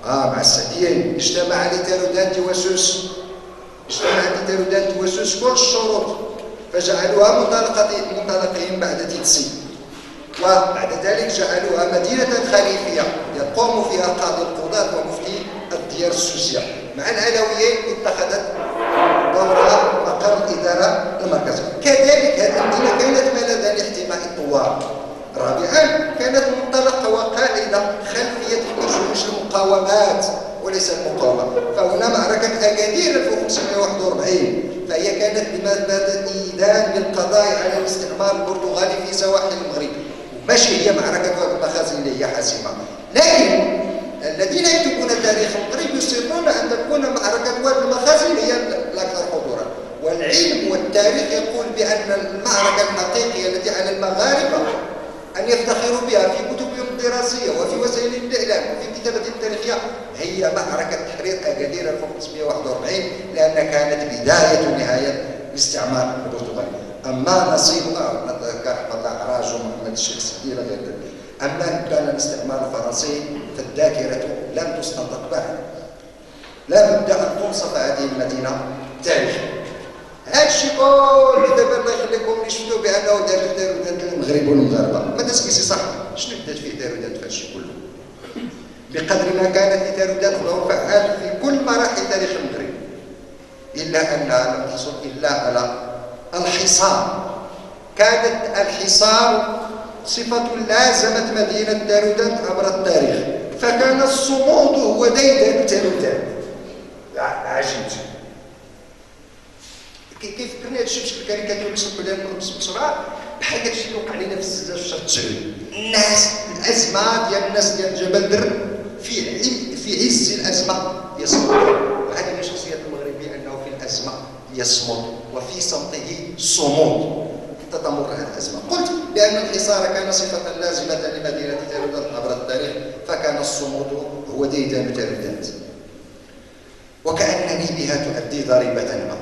مع السعديين اجتمع لتارودان توسوس، كل الشروط فجعلوها منطلقهم بعد تيتسي، وبعد ذلك جعلوها مدينة خليفية يقوم فيها قاضي القضاة ومفتي الديار السوسية. مع العلويين اتخذت دورها مقر الإدارة المركزية. كذلك هذه المدينة كانت ملاذا لاحتماء الثوار. رابعا كانت منطلقة وقاعدة خلفية جيوش المقاومات وليس المقاومة. فهنا معركة أكادير 1541 فهي كانت بمثابة إيذان بالقضاء على الاستعمار البرتغالي في سواحل المغرب، ماشي هي معركة واد المخازن اللي هي حاسمة. لكن الذين يكتبون تاريخ المغرب يصرون أن تكون معركة واد المخازن هي الأكثر حضورا، والعلم والتاريخ يقول بأن المعركة الحقيقية التي على المغاربة أن يفتخروا بها في كتبهم الدراسية وفي وسائل الإعلام وفي كتابة التاريخية هي معركة تحرير أكادير 1541، لأن كانت بداية ونهاية الاستعمار البرتغالي. أما نصيب أحمد العراج ومحمد الشيخ السدير غير ذلك. أما كان الاستعمار الفرنسي فالذاكرة لم تستنطق بعد. لا بد أن تنصف هذه المدينة تاريخيا. هذا الشيء كله دابا الله يخليكم شفتوا بانه داروا المغرب والمغاربه، ما تسكيسي صح شنو بدات فيه داروا في هذا الشيء كله؟ بقدر ما كانت داروا دور فعال في كل مراحل تاريخ المغرب، الا انها لم تحصل الا على الحصار. كانت الحصار صفه لازمت مدينه دارودان عبر التاريخ، فكان الصمود هو ديدان دارودان. عجيب كيفكرني هذا الشيء بشكل كاريكاتوري اللي نشرحوا لها بسرعه، بحال هذا الشيء اللي وقع لنا في الزلزال في شهر تشرين. الناس الازمه ديال الناس ديال جبل در في عز الازمه يصمت، وهذه من شخصيات المغربي انه في الازمه يصمت وفي صمته صمود حتى تمر هذه الازمه. قلت بان الحصار كان صفه لازمه لمدينه تارودان عبر التاريخ، فكان الصمود هو ديدان تارودان، وكانني بها تؤدي ضريبه ما.